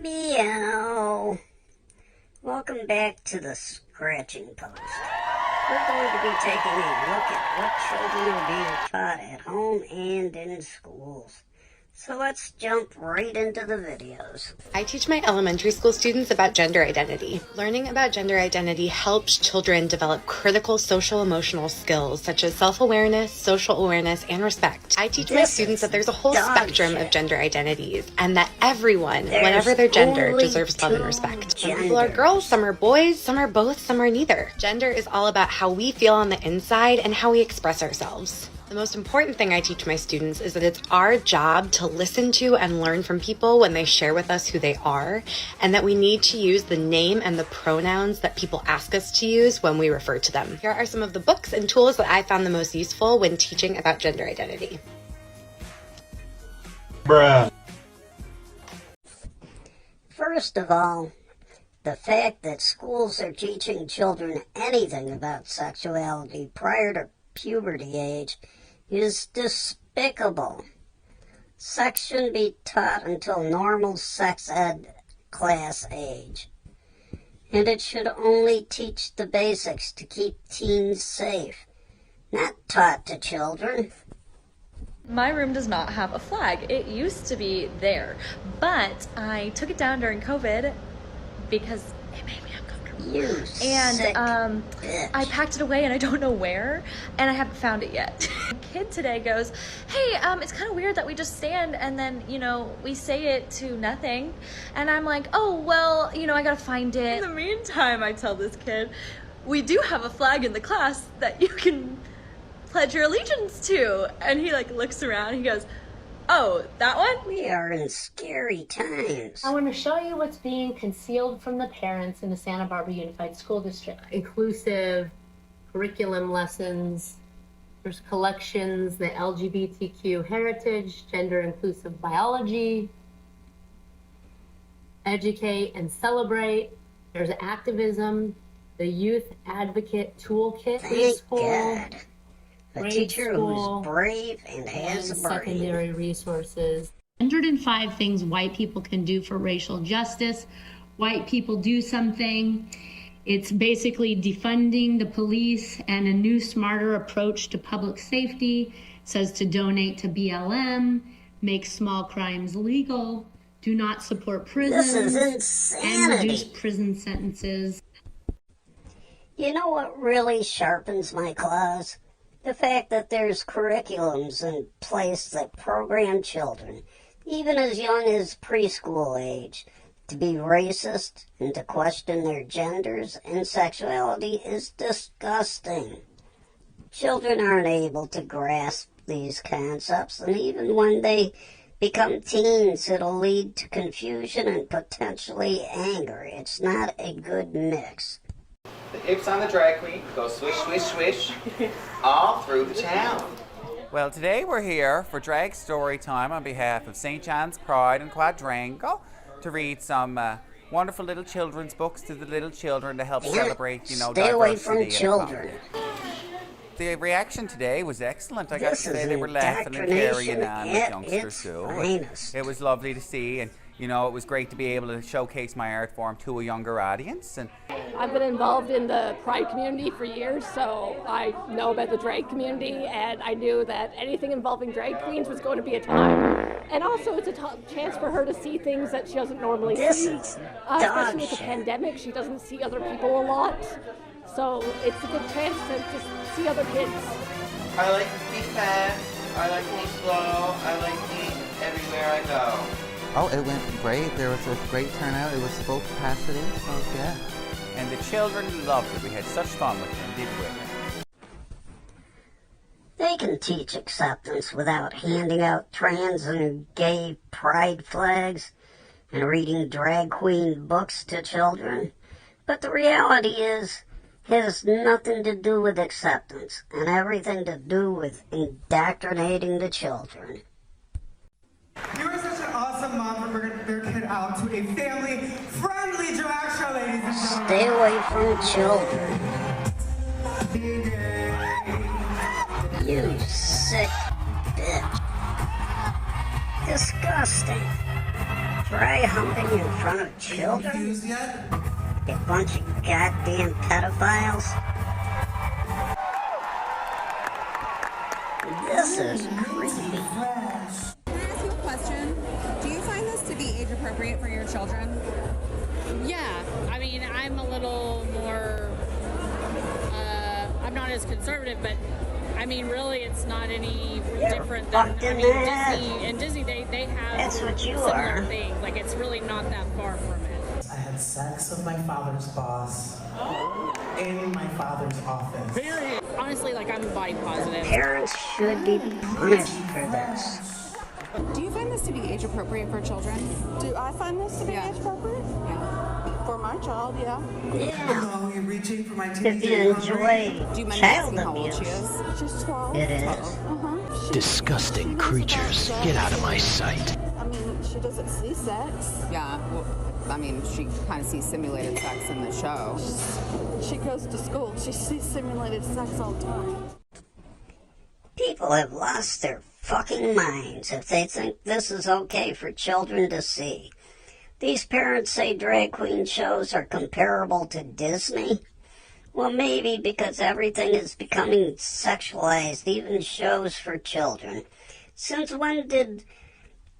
Meow. Welcome back to the Scratching Post. We're going to be taking a look at what children are being taught at home and in schools. So let's jump right into the videos. I teach my elementary school students about gender identity. Learning about gender identity helps children develop critical social-emotional skills such as self-awareness, social awareness, and respect. I teach my students that there's a whole spectrum of gender identities and that everyone, whatever their gender, deserves love and respect. Some people are girls, some are boys, some are both, some are neither. Gender is all about how we feel on the inside and how we express ourselves. The most important thing I teach my students is that it's our job to listen to and learn from people when they share with us who they are, and that we need to use the name and the pronouns that people ask us to use when we refer to them. Here are some of the books and tools that I found the most useful when teaching about gender identity. Bruh. First of all, the fact that schools are teaching children anything about sexuality prior to puberty age is despicable. Sex shouldn't be taught until normal sex ed class age. And it should only teach the basics to keep teens safe, not taught to children. My room does not have a flag. It used to be there, but I took it down during COVID because it made me uncomfortable. And I packed it away and I don't know where, and I haven't found it yet. A kid today goes, hey, it's kind of weird that we just stand and then, we say it to nothing. And I'm like, oh, well, I gotta find it. In the meantime, I tell this kid, we do have a flag in the class that you can pledge your allegiance to. And he looks around and he goes, oh, that one? We are in scary times. I want to show you what's being concealed from the parents in the Santa Barbara Unified School District. Inclusive curriculum lessons, there's collections, the LGBTQ heritage, gender inclusive biology, educate and celebrate. There's activism, the youth advocate toolkit is full. Thank God. A teacher who's brave and has a brain. Secondary resources. 105 things white people can do for racial justice. White people do something. It's basically defunding the police and a new, smarter approach to public safety. It says to donate to BLM, make small crimes legal, do not support prisons, This is insanity. and reduce prison sentences. You know what really sharpens my claws? The fact that there's curriculums in place that program children, even as young as preschool age, to be racist and to question their genders and sexuality is disgusting. Children aren't able to grasp these concepts, and even when they become teens, it'll lead to confusion and potentially anger. It's not a good mix. The hips on the drag queen go swish, swish, swish all through the town. Well, today we're here for Drag Story Time on behalf of St. John's Pride and Quadrangle to read some wonderful little children's books to the little children to help celebrate, Stay away from diversity children. The reaction today was excellent. I got to This is say they were laughing and carrying on with at youngsters its too. finest. It was lovely to see, and it was great to be able to showcase my art form to a younger audience. And I've been involved in the Pride community for years, so I know about the drag community, and I knew that anything involving drag queens was going to be a time. And also, it's a chance for her to see things that she doesn't normally see. Especially with the pandemic, she doesn't see other people a lot. So it's a good chance to just see other kids. I like to be fast, I like to be slow, I like to be everywhere I go. Oh, it went great. There was a great turnout. It was full capacity, so yeah. And the children loved it. We had such fun with them, didn't we? They can teach acceptance without handing out trans and gay pride flags and reading drag queen books to children. But the reality is, it has nothing to do with acceptance and everything to do with indoctrinating the children. You are such an awesome mom for bringing your kid out to a family-friendly drag show, ladies and gentlemen. Stay away from children. You sick bitch. Disgusting. Dry humping in front of children? Confused yet? A bunch of goddamn pedophiles? This is creepy. Can I ask you a question? Do you find this to be age appropriate for your children? Yeah, I mean, I'm a little more, I'm not as conservative, but I mean, really, it's not any different than, I mean, Disney, they have That's what you similar are. things. Like, it's really not that far from it. I had sex with my father's boss in my father's office. Honestly, like, I'm body positive. Parents should be punished for this. Do you find this to be age appropriate for children? Do I find this to be age appropriate? Yeah. For my child, yeah. Yeah. Oh, you're reaching for my If teenager. you enjoy Do you mind child asking how old she abuse, is? She's 12. it is. Uh-huh. Disgusting creatures, get out of my sight. I mean, she doesn't see sex. Yeah, well, I mean, she kind of sees simulated sex in the show. She goes to school. She sees simulated sex all the time. People have lost their fucking minds if they think this is okay for children to see. These parents say drag queen shows are comparable to Disney. Well, maybe because everything is becoming sexualized, even shows for children. Since when did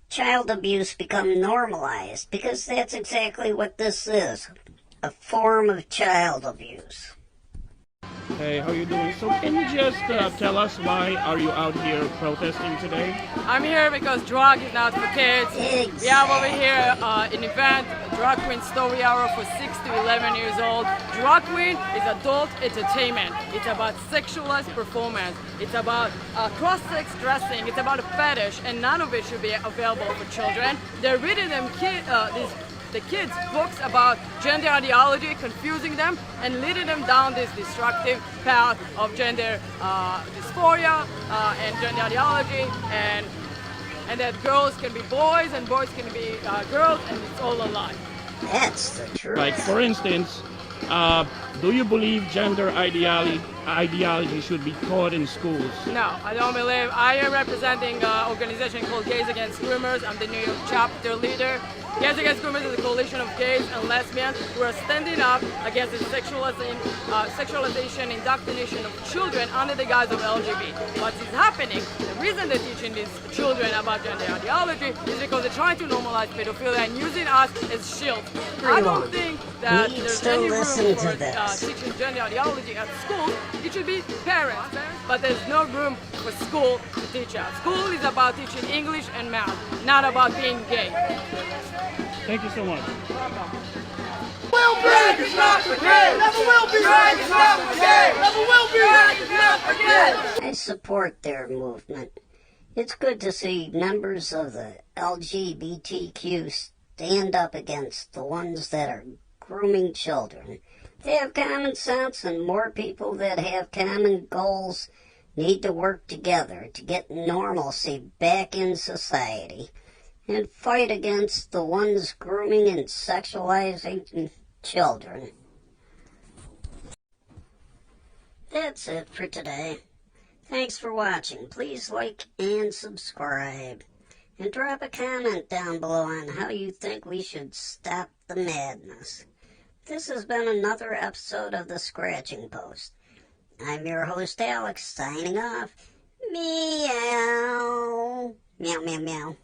child abuse become normalized? Because that's exactly what this is, a form of child abuse. Hey, how you doing? So can you just tell us why are you out here protesting today? I'm here because drag is not for kids. Exactly. We have over here an event, Drag Queen Story Hour for 6 to 11 years old. Drag Queen is adult entertainment. It's about sexualized performance. It's about cross-sex dressing. It's about a fetish, and none of it should be available for children. They're reading them the kids books about gender ideology, confusing them and leading them down this destructive path of gender dysphoria and gender ideology, and that girls can be boys and boys can be girls, and it's all a lie. That's the truth. Like, for instance, do you believe gender ideology should be taught in schools? No, I don't believe. I am representing an organization called Gays Against Groomers. I'm the New York chapter leader. Gays Against Groomers is a coalition of gays and lesbians who are standing up against the sexualization, indoctrination of children under the guise of LGBT. What is happening, the reason they're teaching these children about gender ideology is because they're trying to normalize pedophilia and using us as shields. I don't think that there's any room for teaching gender ideology at school. It should be parents, but there's no room for school to teach us. School is about teaching English and math, not about being gay. Thank you so much. Drag is not for gay! Never will be! Drag is not for gay! Never will be! Drag is not for gay! I support their movement. It's good to see members of the LGBTQ stand up against the ones that are grooming children. They have common sense, and more people that have common goals need to work together to get normalcy back in society and fight against the ones grooming and sexualizing children. That's it for today. Thanks for watching. Please like and subscribe. And drop a comment down below on how you think we should stop the madness. This has been another episode of The Scratching Post. I'm your host, Alex, signing off. Meow. Meow, meow, meow.